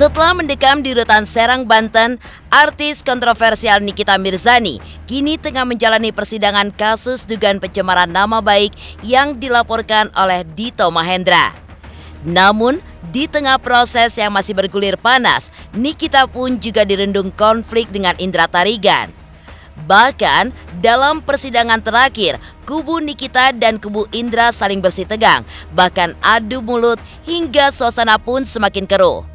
Setelah mendekam di rutan Serang, Banten, artis kontroversial Nikita Mirzani kini tengah menjalani persidangan kasus dugaan pencemaran nama baik yang dilaporkan oleh Dito Mahendra. Namun, di tengah proses yang masih bergulir panas, Nikita pun juga dirundung konflik dengan Indra Tarigan. Bahkan, dalam persidangan terakhir, kubu Nikita dan kubu Indra saling bersih tegang, bahkan adu mulut hingga suasana pun semakin keruh.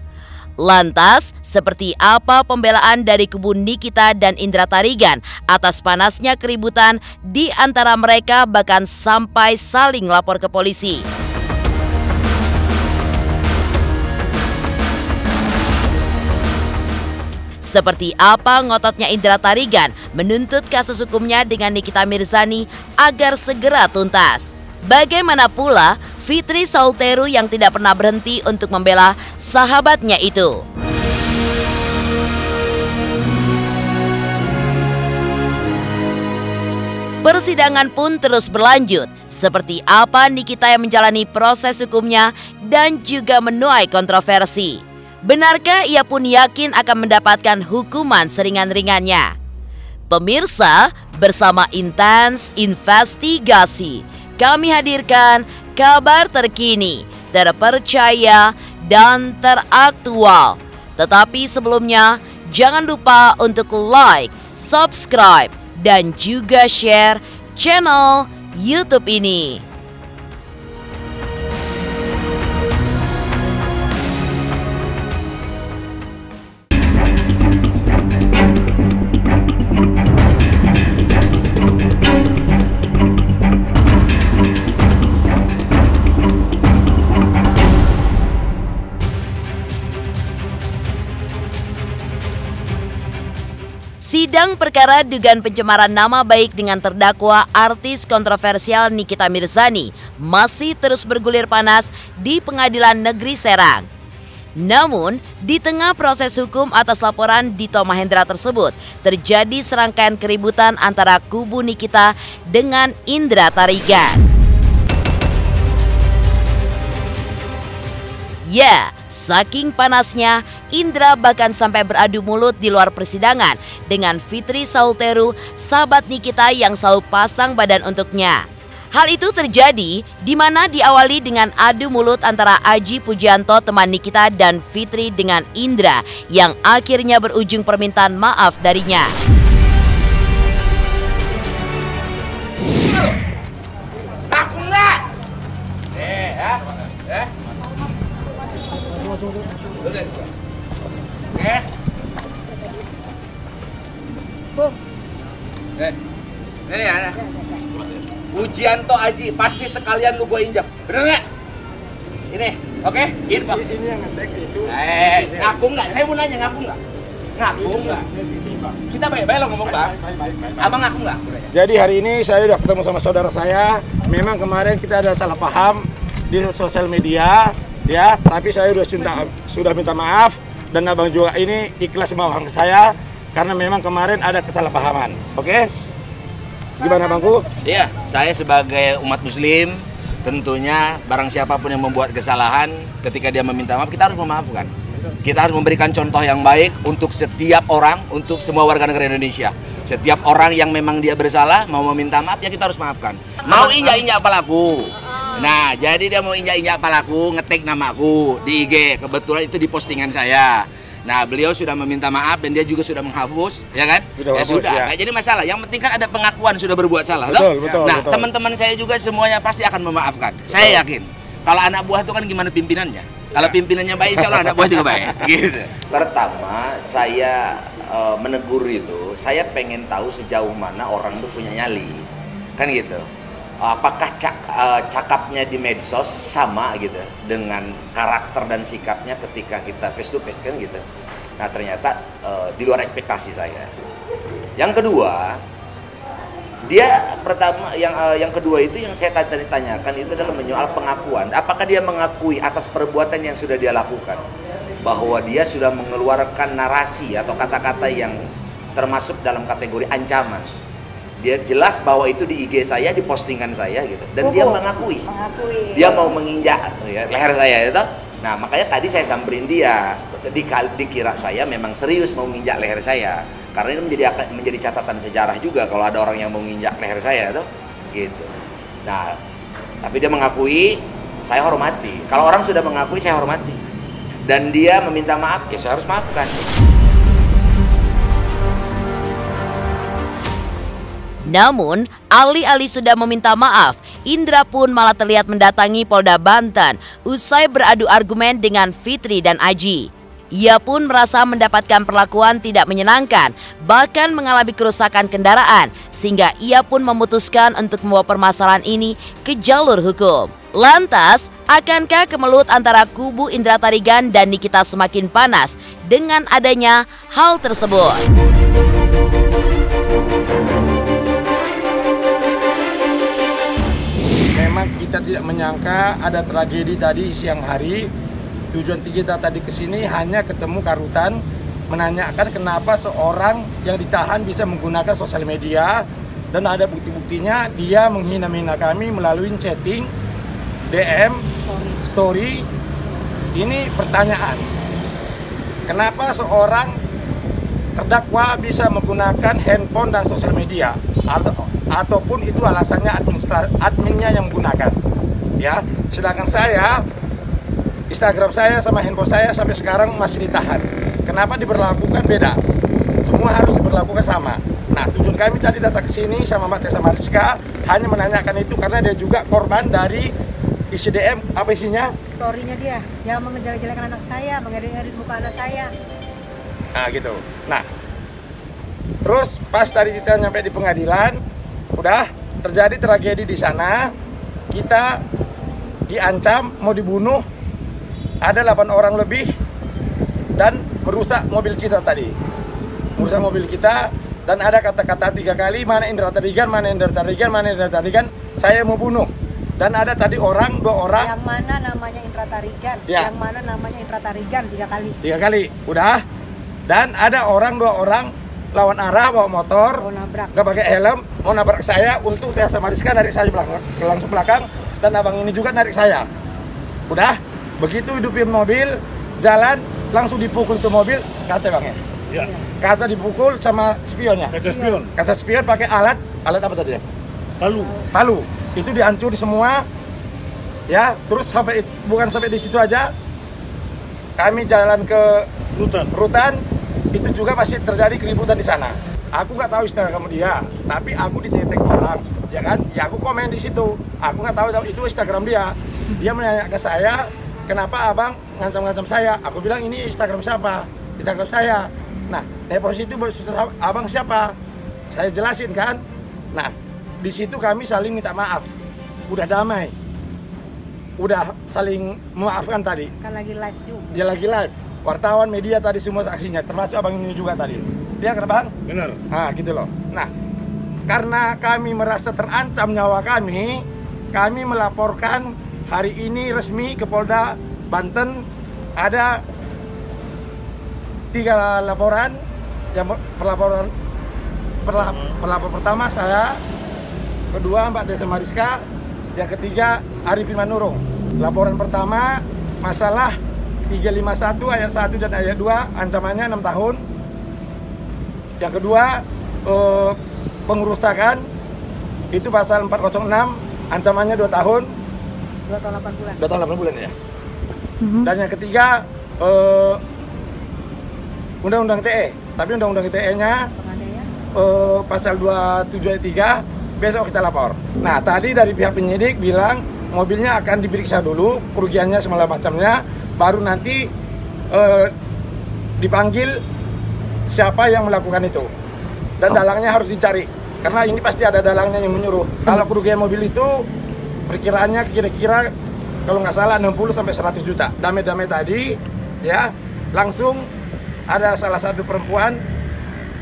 Lantas, seperti apa pembelaan dari kubu Nikita dan Indra Tarigan atas panasnya keributan di antara mereka bahkan sampai saling lapor ke polisi? Seperti apa ngototnya Indra Tarigan menuntut kasus hukumnya dengan Nikita Mirzani agar segera tuntas? Bagaimana pula Fitri Sauteru yang tidak pernah berhenti untuk membela sahabatnya itu? Persidangan pun terus berlanjut. Seperti apa Nikita yang menjalani proses hukumnya dan juga menuai kontroversi. Benarkah ia pun yakin akan mendapatkan hukuman seringan-ringannya? Pemirsa, bersama Intens Investigasi, kami hadirkan kabar terkini, terpercaya, dan teraktual. Tetapi sebelumnya, jangan lupa untuk like, subscribe, dan juga share channel YouTube ini. Sidang perkara dugaan pencemaran nama baik dengan terdakwa artis kontroversial Nikita Mirzani masih terus bergulir panas di Pengadilan Negeri Serang. Namun, di tengah proses hukum atas laporan Dito Mahendra tersebut, terjadi serangkaian keributan antara kubu Nikita dengan Indra Tarigan. Ya, saking panasnya, Indra bahkan sampai beradu mulut di luar persidangan dengan Fitri Sauteru, sahabat Nikita yang selalu pasang badan untuknya. Hal itu terjadi di mana diawali dengan adu mulut antara Aji Pujianto teman Nikita dan Fitri dengan Indra yang akhirnya berujung permintaan maaf darinya. Aku enggak. Ini ya, Pujianto Aji pasti sekalian lu gue injak, bener nggak? Ini, oke? Info. Ini yang ngetek itu. Ngaku nggak? Saya mau nanya ngaku nggak? Ngaku nggak? Kita baik-baik lo ngomong bang. Abang ngaku nggak? Jadi hari ini saya udah ketemu sama saudara saya. Memang kemarin kita ada salah paham di sosial media, ya. Tapi saya sudah minta maaf dan abang juga ini ikhlas sama abang saya karena memang kemarin ada kesalahpahaman. Oke? Gimana bangku? Iya, saya sebagai umat muslim tentunya barang siapapun yang membuat kesalahan ketika dia meminta maaf kita harus memaafkan. Kita harus memberikan contoh yang baik untuk setiap orang, untuk semua warga negara Indonesia. Setiap orang yang memang dia bersalah mau meminta maaf ya kita harus maafkan. Mau injak-injak palaku. Nah, jadi dia mau injak-injak palaku, ngetik namaku di IG. Kebetulan itu di postingan saya. Nah, beliau sudah meminta maaf dan dia juga sudah menghapus, ya kan? Ya sudah, nggak jadi masalah. Yang penting kan ada pengakuan sudah berbuat salah, loh. Nah, teman-teman saya juga semuanya pasti akan memaafkan. Saya yakin. Kalau anak buah itu kan gimana pimpinannya? Kalau pimpinannya baik, insya Allah anak buah juga baik. Gitu. Pertama, saya menegur itu, saya pengen tahu sejauh mana orang itu punya nyali, kan gitu. Apakah cakapnya di medsos sama gitu dengan karakter dan sikapnya ketika kita face to face kan gitu. Nah ternyata di luar ekspektasi saya. Yang kedua, dia pertama yang kedua itu yang saya tadi tanyakan itu adalah menyoal pengakuan. Apakah dia mengakui atas perbuatan yang sudah dia lakukan, bahwa dia sudah mengeluarkan narasi atau kata-kata yang termasuk dalam kategori ancaman. Dia jelas bahwa itu di IG saya, di postingan saya gitu. Dan dia mengakui. Dia mau menginjak ya, leher saya itu. Nah, makanya tadi saya samperin dia. dikira saya memang serius mau nginjak leher saya, karena ini menjadi catatan sejarah juga kalau ada orang yang mau nginjak leher saya tuh, gitu. Nah, tapi dia mengakui, saya hormati. Kalau orang sudah mengakui, saya hormati. Dan dia meminta maaf, ya saya harus maafkan. Namun, alih-alih sudah meminta maaf, Indra pun malah terlihat mendatangi Polda Banten usai beradu argumen dengan Fitri dan Aji. Ia pun merasa mendapatkan perlakuan tidak menyenangkan, bahkan mengalami kerusakan kendaraan, sehingga ia pun memutuskan untuk membawa permasalahan ini ke jalur hukum. Lantas, akankah kemelut antara kubu Indra Tarigan dan Nikita semakin panas dengan adanya hal tersebut? Memang kita tidak menyangka ada tragedi tadi siang hari. Tujuan kita tadi ke sini hanya ketemu Karutan, menanyakan kenapa seorang yang ditahan bisa menggunakan sosial media, dan ada bukti-buktinya dia menghina-hina kami melalui chatting, DM, story. Ini pertanyaan, kenapa seorang terdakwa bisa menggunakan handphone dan sosial media, ataupun itu alasannya adminnya yang menggunakan, ya. Sedangkan saya, Instagram saya sama handphone saya sampai sekarang masih ditahan. Kenapa diberlakukan beda? Semua harus diberlakukan sama. Nah, tujuan kami tadi datang ke sini sama Mbak Tessa Mariska hanya menanyakan itu karena dia juga korban dari isi DM. Apa isinya? Story-nya dia yang mengejelek-jelekan anak saya, mengedit-edit muka anak saya. Nah, gitu. Nah, terus pas tadi kita nyampe di pengadilan, udah terjadi tragedi di sana. Kita diancam mau dibunuh, ada 8 orang lebih, dan merusak mobil kita tadi. Merusak mobil kita, dan ada kata-kata 3 kali, mana Indra Tarigan, mana Indra Tarigan, mana Indra Tarigan, saya mau bunuh. Dan ada tadi 2 orang. Yang mana namanya Indra Tarigan, ya. Yang mana namanya Indra Tarigan 3 kali. 3 kali, udah. Dan ada 2 orang lawan arah bawa motor, mau nabrak, nggak pakai helm, mau nabrak saya. Untung Tessa Mariska narik saya langsung belakang, dan abang ini juga narik saya. Udah, begitu hidupin mobil, jalan, langsung dipukul itu mobil, kaca bang ya? Ya. Kaca dipukul sama spionnya. Kaca spion. Kaca spion pakai alat apa tadi ya? Palu. Itu dihancur semua, ya. Terus bukan sampai di situ aja, kami jalan ke Rutan, itu juga masih terjadi keributan di sana. Aku nggak tahu Instagram dia, tapi aku ditetek orang, ya kan? Ya aku komen di situ. Aku nggak tahu itu Instagram dia. Dia menanya ke saya, kenapa abang ngancam-ngancam saya? Aku bilang ini Instagram siapa? Instagram saya. Nah, deposit itu abang siapa? Saya jelasin kan. Nah, di situ kami saling minta maaf. Udah damai. Udah saling memaafkan tadi. Kan lagi live juga. Dia lagi live. Wartawan, media tadi semua saksinya, termasuk abang ini juga tadi. Dia kan bang? Benar. Nah, gitu loh. Nah, karena kami merasa terancam nyawa kami melaporkan hari ini resmi ke Polda Banten. Ada 3 laporan. Yang pelapor pertama saya, kedua Mbak Tessa Mariska, yang ketiga Arifin Manurung. Laporan pertama masalah 351 ayat 1 dan ayat 2, ancamannya 6 tahun. Yang kedua pengerusakan, itu pasal 406, ancamannya 2 tahun. 2 tahun 8 bulan. 2 tahun 8 bulan ya. Dan yang ketiga undang-undang TE, tapi undang-undang TE-nya pasal 27 ayat 3, besok kita lapor. Nah, tadi dari pihak penyidik bilang mobilnya akan diperiksa dulu, kerugiannya segala macamnya, baru nanti dipanggil siapa yang melakukan itu. Dan dalangnya harus dicari, karena ini pasti ada dalangnya yang menyuruh. Kalau kerugian mobil itu perkiraannya kira-kira kalau nggak salah 60 sampai 100 juta. Damai-damai tadi ya, langsung ada salah satu perempuan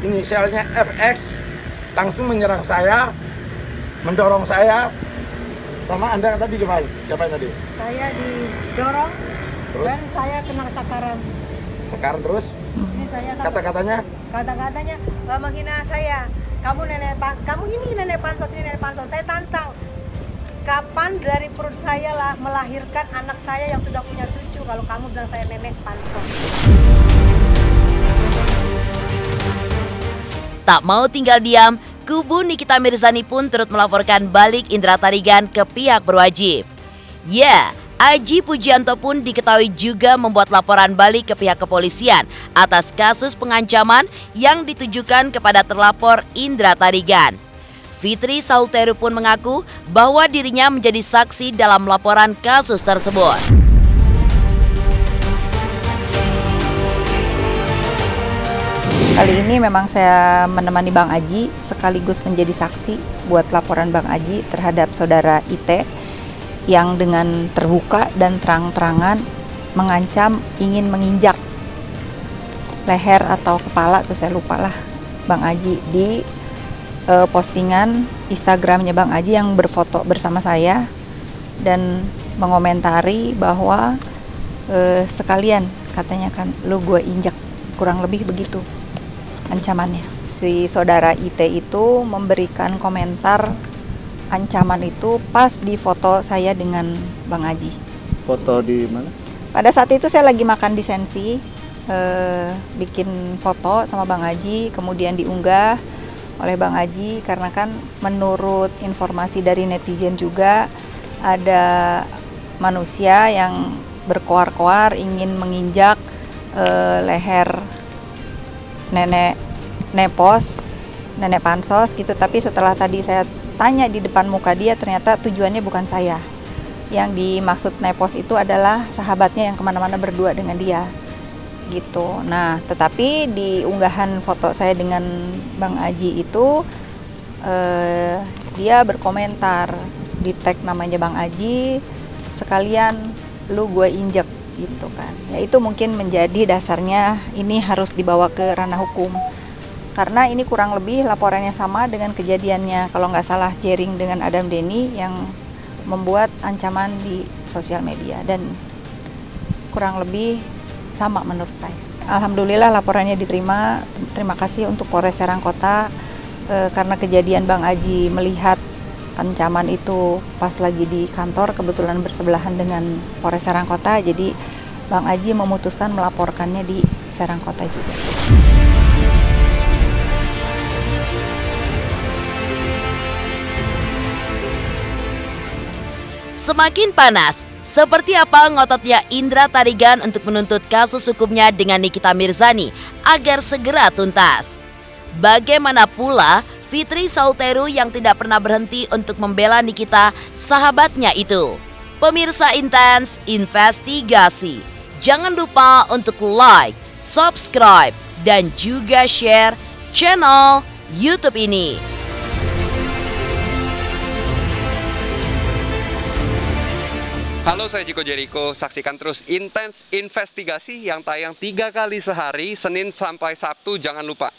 inisialnya FX langsung menyerang saya, mendorong saya. Sama Anda tadi gimana? Siapa tadi? Saya didorong. Terus? Dan saya kena cakaran. Cakaran terus? Ini saya kata-katanya menghina saya. Kamu ini nenek pansos, ini nenek pansos. Saya tantang. Kapan dari perut saya melahirkan anak saya yang sudah punya cucu? kalau kamu bilang saya nenek pansos. Tak mau tinggal diam, kubu Nikita Mirzani pun turut melaporkan balik Indra Tarigan ke pihak berwajib. Ya, Aji Pujianto pun diketahui juga membuat laporan balik ke pihak kepolisian atas kasus pengancaman yang ditujukan kepada terlapor Indra Tarigan. Fitri Sauteru pun mengaku bahwa dirinya menjadi saksi dalam laporan kasus tersebut. Kali ini memang saya menemani Bang Aji sekaligus menjadi saksi buat laporan Bang Aji terhadap saudara IT yang dengan terbuka dan terang-terangan mengancam ingin menginjak leher atau kepala, atau saya lupa lah, Bang Aji di postingan Instagramnya Bang Aji yang berfoto bersama saya dan mengomentari bahwa sekalian katanya kan lu gue injak, kurang lebih begitu ancamannya. Si saudara IT itu memberikan komentar ancaman itu pas di foto saya dengan Bang Aji. Foto di mana? Pada saat itu saya lagi makan di Sensi, bikin foto sama Bang Aji, kemudian diunggah oleh Bang Aji karena kan menurut informasi dari netizen juga ada manusia yang berkoar-koar ingin menginjak leher nenek pansos gitu, tapi setelah tadi saya tanya di depan muka dia, ternyata tujuannya bukan saya. Yang dimaksud nepos itu adalah sahabatnya yang kemana-mana berdua dengan dia gitu. Nah, tetapi di unggahan foto saya dengan Bang Aji itu dia berkomentar, di tag namanya Bang Aji, sekalian lu gue injek gitu kan. Ya itu mungkin menjadi dasarnya ini harus dibawa ke ranah hukum. Karena ini kurang lebih laporannya sama dengan kejadiannya kalau nggak salah Jering dengan Adam Denny yang membuat ancaman di sosial media, dan kurang lebih sama menurut saya. Alhamdulillah laporannya diterima. Terima kasih untuk Polres Serang Kota karena kejadian Bang Aji melihat ancaman itu pas lagi di kantor, kebetulan bersebelahan dengan Polres Serang Kota, jadi Bang Aji memutuskan melaporkannya di Serang Kota juga. Semakin panas, seperti apa ngototnya Indra Tarigan untuk menuntut kasus hukumnya dengan Nikita Mirzani agar segera tuntas. Bagaimana pula Fitri Sauteru yang tidak pernah berhenti untuk membela Nikita, sahabatnya itu. Pemirsa Intens Investigasi, jangan lupa untuk like, subscribe, dan juga share channel YouTube ini. Halo, saya Chico Jericho. Saksikan terus Intens Investigasi yang tayang 3 kali sehari, Senin sampai Sabtu. Jangan lupa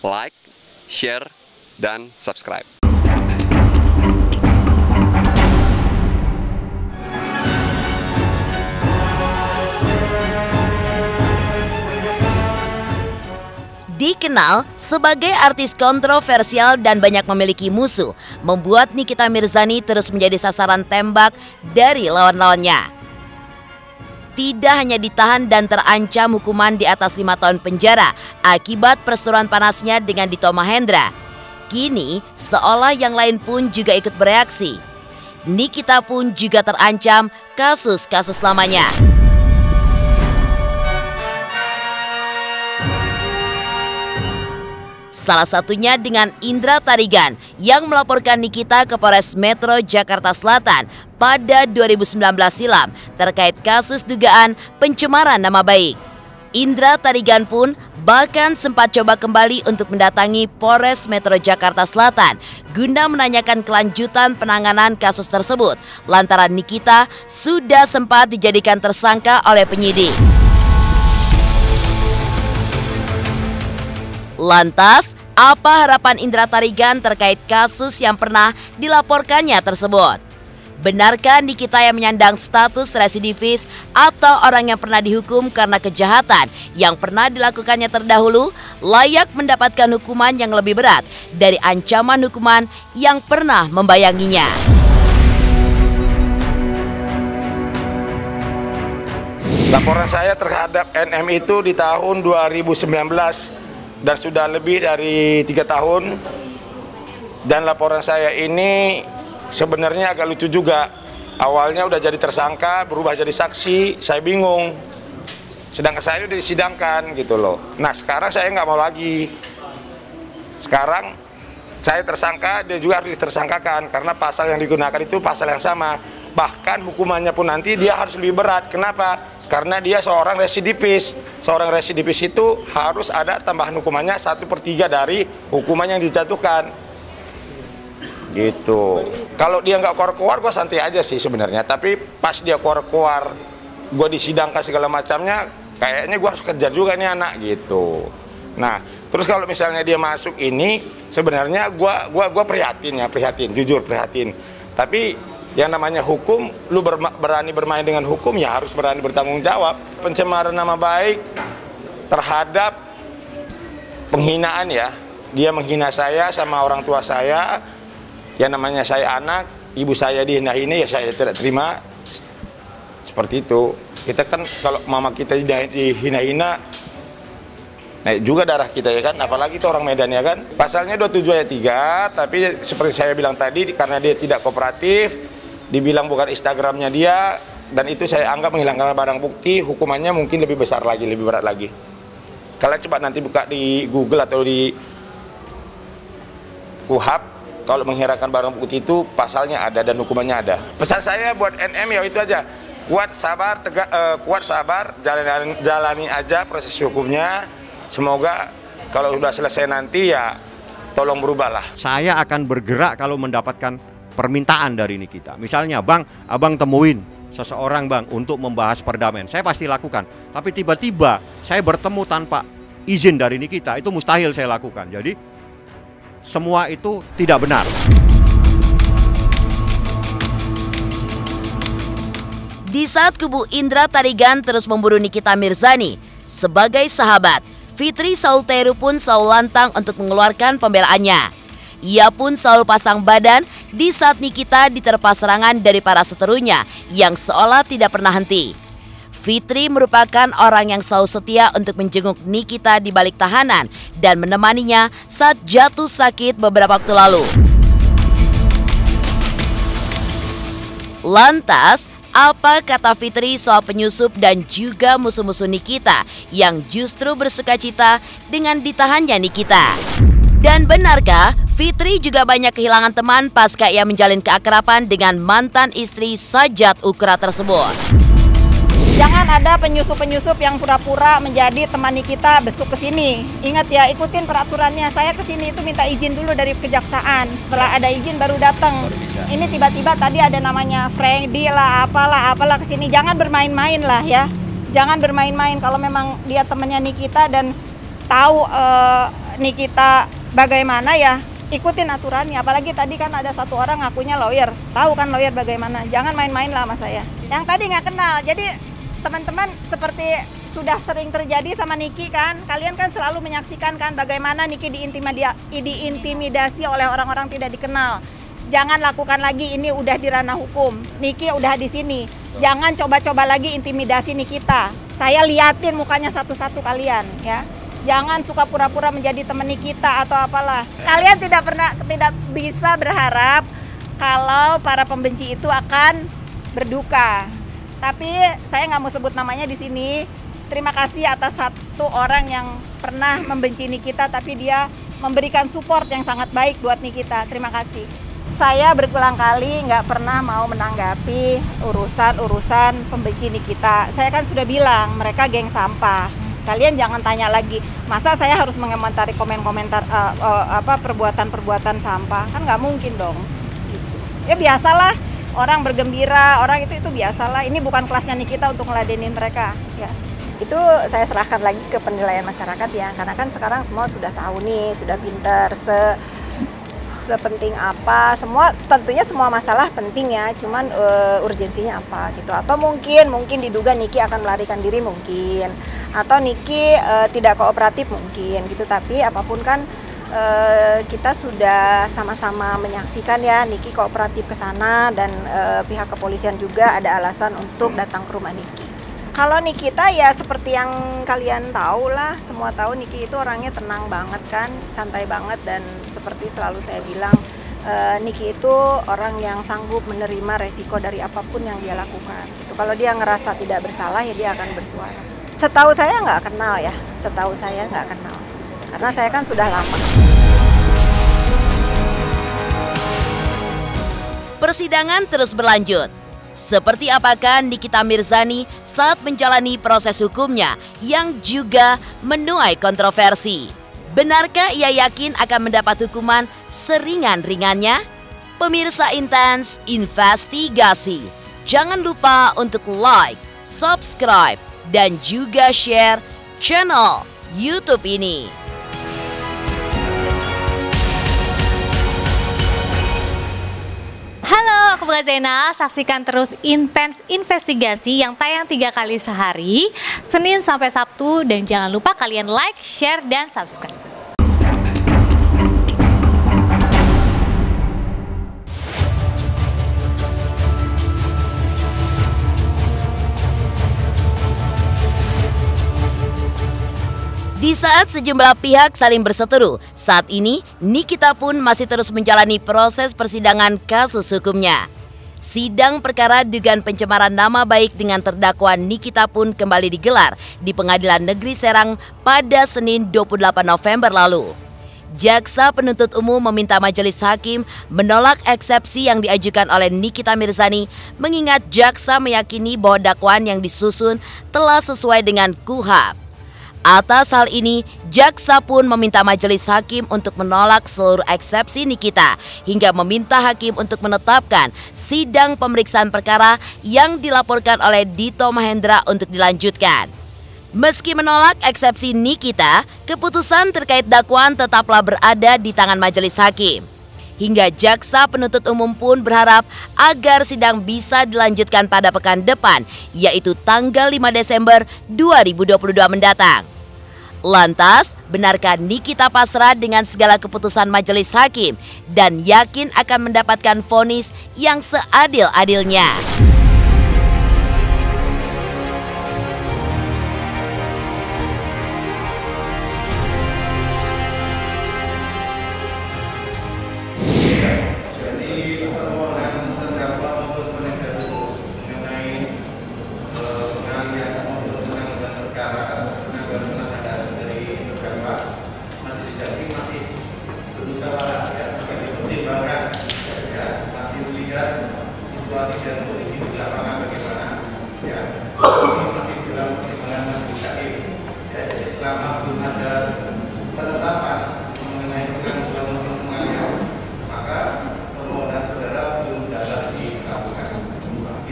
like, share, dan subscribe. Dikenal sebagai artis kontroversial dan banyak memiliki musuh, membuat Nikita Mirzani terus menjadi sasaran tembak dari lawan-lawannya. Tidak hanya ditahan dan terancam hukuman di atas 5 tahun penjara akibat perseteruan panasnya dengan Dito Mahendra, kini seolah yang lain pun juga ikut bereaksi. Nikita pun juga terancam kasus-kasus lamanya. Salah satunya dengan Indra Tarigan yang melaporkan Nikita ke Polres Metro Jakarta Selatan pada 2019 silam terkait kasus dugaan pencemaran nama baik. Indra Tarigan pun bahkan sempat coba kembali untuk mendatangi Polres Metro Jakarta Selatan guna menanyakan kelanjutan penanganan kasus tersebut lantaran Nikita sudah sempat dijadikan tersangka oleh penyidik. Lantas, apa harapan Indra Tarigan terkait kasus yang pernah dilaporkannya tersebut? Benarkah Nikita yang menyandang status residivis atau orang yang pernah dihukum karena kejahatan yang pernah dilakukannya terdahulu layak mendapatkan hukuman yang lebih berat dari ancaman hukuman yang pernah membayanginya? Laporan saya terhadap NM itu di tahun 2019 dan sudah lebih dari 3 tahun. Dan laporan saya ini sebenarnya agak lucu juga. Awalnya udah jadi tersangka, berubah jadi saksi, saya bingung. Sedangkan saya udah disidangkan gitu loh. Nah sekarang saya nggak mau lagi. Sekarang saya tersangka, dia juga harus ditersangkakan karena pasal yang digunakan itu pasal yang sama. Bahkan hukumannya pun nanti dia harus lebih berat. Kenapa? Karena dia seorang residivis. Seorang residivis itu harus ada tambahan hukumannya 1/3 dari hukuman yang dijatuhkan. Gitu. Kalau dia nggak keluar-keluar, gue santai aja sih sebenarnya. Tapi pas dia keluar-keluar, gue disidangkan segala macamnya, kayaknya gue harus kejar juga nih anak gitu. Nah, terus kalau misalnya dia masuk ini, sebenarnya gue prihatin, jujur prihatin. Tapi yang namanya hukum, lu berani bermain dengan hukum, ya harus berani bertanggung jawab. Pencemaran nama baik terhadap penghinaan ya, dia menghina saya sama orang tua saya. Ya namanya saya anak, ibu saya dihina-hina, ya saya tidak terima. Seperti itu. Kita kan kalau mama kita dihina-hina, naik juga darah kita ya kan, apalagi itu orang Medan ya kan. Pasalnya 27 ayat 3, tapi seperti saya bilang tadi, karena dia tidak kooperatif, dibilang bukan Instagramnya dia, dan itu saya anggap menghilangkan barang bukti, hukumannya mungkin lebih besar lagi, lebih berat lagi. Kalian coba nanti buka di Google atau di KUHP, kalau menghilangkan barang bukti itu pasalnya ada dan hukumannya ada. Pesan saya buat NM ya itu aja, kuat sabar, jalani aja proses hukumnya. Semoga kalau sudah selesai nanti ya tolong berubahlah. Saya akan bergerak kalau mendapatkan permintaan dari Nikita. Misalnya, Bang, abang temuin seseorang Bang untuk membahas perdamaian. Saya pasti lakukan. Tapi tiba-tiba saya bertemu tanpa izin dari Nikita, itu mustahil saya lakukan. Jadi semua itu tidak benar. Di saat kubu Indra Tarigan terus memburu Nikita Mirzani sebagai sahabat, Fitri Saul Teru pun selalu lantang untuk mengeluarkan pembelaannya. Ia pun selalu pasang badan di saat Nikita diterpa serangan dari para seterunya yang seolah tidak pernah henti. Fitri merupakan orang yang selalu setia untuk menjenguk Nikita di balik tahanan dan menemaninya saat jatuh sakit beberapa waktu lalu. Lantas, apa kata Fitri soal penyusup dan juga musuh-musuh Nikita yang justru bersukacita dengan ditahannya Nikita? Dan benarkah Fitri juga banyak kehilangan teman pasca ia menjalin keakraban dengan mantan istri Sajat Ukra tersebut? Jangan ada penyusup-penyusup yang pura-pura menjadi teman Nikita besuk ke sini. Ingat ya, ikutin peraturannya. Saya ke sini itu minta izin dulu dari kejaksaan. Setelah ada izin baru datang. Ini tiba-tiba tadi ada namanya Freddy lah, apalah ke sini. Jangan bermain-main lah ya. Jangan bermain-main kalau memang dia temannya Nikita dan tahu Nikita bagaimana ya. Ikutin aturannya. Apalagi tadi kan ada satu orang ngakunya lawyer. Tahu kan lawyer bagaimana. Jangan main-main lah sama saya. Yang tadi nggak kenal. Jadi teman-teman seperti sudah sering terjadi sama Niki kan, kalian kan selalu menyaksikan kan bagaimana Niki diintimidasi oleh orang-orang tidak dikenal. Jangan lakukan lagi, ini udah di ranah hukum. Niki udah di sini. Jangan coba-coba lagi intimidasi Nikita. Saya liatin mukanya satu-satu kalian ya. Jangan suka pura-pura menjadi teman Nikita atau apalah. Kalian tidak bisa berharap kalau para pembenci itu akan berduka. Tapi saya nggak mau sebut namanya di sini. Terima kasih atas satu orang yang pernah membenci Nikita, tapi dia memberikan support yang sangat baik buat Nikita. Terima kasih. Saya berulang kali nggak pernah mau menanggapi urusan pembenci Nikita. Saya kan sudah bilang mereka geng sampah. Kalian jangan tanya lagi. Masa saya harus mengomentari komentar perbuatan sampah? Kan nggak mungkin dong. Gitu. Ya biasalah. Orang bergembira, orang itu biasalah. Ini bukan kelasnya Nikita untuk ngeladenin mereka. Ya, itu saya serahkan lagi ke penilaian masyarakat ya. Karena kan sekarang semua sudah tahu nih, sudah pinter, sepenting apa. Tentunya semua masalah penting ya. Cuman urgensinya apa gitu. Atau mungkin diduga Niki akan melarikan diri mungkin. Atau Niki tidak kooperatif mungkin gitu. Tapi apapun kan. Kita sudah sama-sama menyaksikan ya Niki kooperatif ke sana dan pihak kepolisian juga ada alasan untuk datang ke rumah Niki. Kalau Nikita ya seperti yang kalian tahu lah, semua tahu Niki itu orangnya tenang banget kan, santai banget, dan seperti selalu saya bilang, Niki itu orang yang sanggup menerima resiko dari apapun yang dia lakukan. Gitu. Kalau dia ngerasa tidak bersalah ya dia akan bersuara. Setahu saya nggak kenal ya, setahu saya nggak kenal, karena saya kan sudah lama. Persidangan terus berlanjut. Seperti apakah Nikita Mirzani saat menjalani proses hukumnya yang juga menuai kontroversi? Benarkah ia yakin akan mendapat hukuman seringan-ringannya? Pemirsa Intens Investigasi, jangan lupa untuk like, subscribe, dan juga share channel YouTube ini. Halo, aku Bunga Zainal. Saksikan terus Intens Investigasi yang tayang 3 kali sehari, Senin sampai Sabtu, dan jangan lupa kalian like, share, dan subscribe. Di saat sejumlah pihak saling berseteru, saat ini Nikita pun masih terus menjalani proses persidangan kasus hukumnya. Sidang perkara dugaan pencemaran nama baik dengan terdakwa Nikita pun kembali digelar di Pengadilan Negeri Serang pada Senin 28 November lalu. Jaksa penuntut umum meminta majelis hakim menolak eksepsi yang diajukan oleh Nikita Mirzani, mengingat jaksa meyakini bahwa dakwaan yang disusun telah sesuai dengan KUHP. Atas hal ini, jaksa pun meminta majelis hakim untuk menolak seluruh eksepsi Nikita hingga meminta hakim untuk menetapkan sidang pemeriksaan perkara yang dilaporkan oleh Dito Mahendra untuk dilanjutkan. Meski menolak eksepsi Nikita, keputusan terkait dakwaan tetaplah berada di tangan majelis hakim. Hingga jaksa penuntut umum pun berharap agar sidang bisa dilanjutkan pada pekan depan, yaitu tanggal 5 Desember 2022 mendatang. Lantas, benarkah Nikita pasrah dengan segala keputusan majelis hakim dan yakin akan mendapatkan vonis yang seadil-adilnya?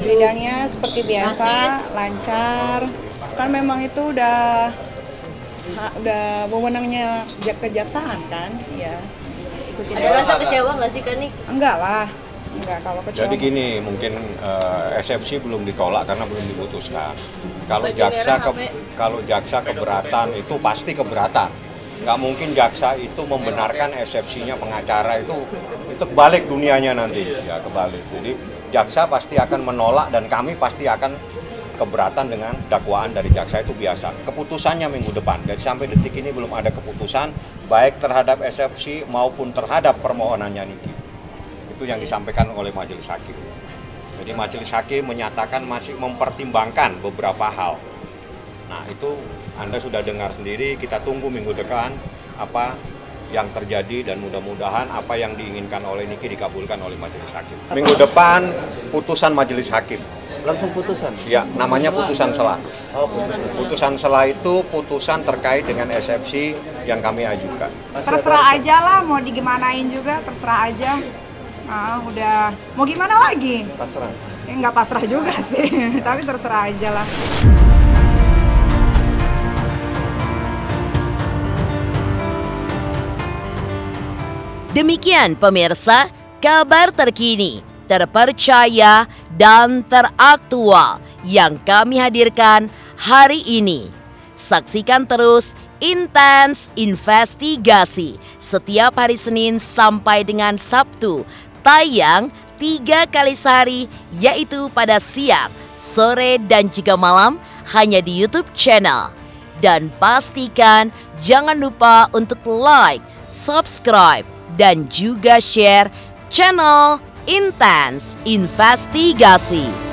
Sidangnya seperti biasa, lancar. Kan memang itu udah wewenangnya kejaksaan kan, ya. Ada rasa kecewa nggak sih, Kanik? Enggak lah, enggak kalau kecewa. Jadi gini, mungkin eksepsi belum ditolak karena belum diputuskan. Kalau jaksa keberatan itu pasti keberatan. Nggak mungkin jaksa itu membenarkan eksepsinya pengacara itu kebalik dunianya nanti, ya kebalik. Jadi jaksa pasti akan menolak dan kami pasti akan keberatan dengan dakwaan dari jaksa, itu biasa. Keputusannya minggu depan. Jadi sampai detik ini belum ada keputusan baik terhadap eksepsi maupun terhadap permohonannya Niki. Itu yang disampaikan oleh majelis hakim. Jadi majelis hakim menyatakan masih mempertimbangkan beberapa hal. Nah, itu Anda sudah dengar sendiri, kita tunggu minggu depan apa yang terjadi dan mudah-mudahan apa yang diinginkan oleh Niki dikabulkan oleh majelis hakim. Minggu depan putusan majelis hakim. Langsung putusan? Ya, namanya putusan selah. Oh, putusan selah itu putusan terkait dengan eksepsi yang kami ajukan. Terserah aja lah, mau digimanain juga terserah aja. Nah, udah mau gimana lagi? pasrah. Ya nggak pasrah juga sih, tapi terserah aja lah. Demikian pemirsa, kabar terkini, terpercaya, dan teraktual yang kami hadirkan hari ini. Saksikan terus Intens Investigasi setiap hari Senin sampai dengan Sabtu, tayang 3 kali sehari, yaitu pada siang, sore, dan juga malam, hanya di YouTube channel. Dan pastikan jangan lupa untuk like, subscribe, dan juga share channel Intens Investigasi.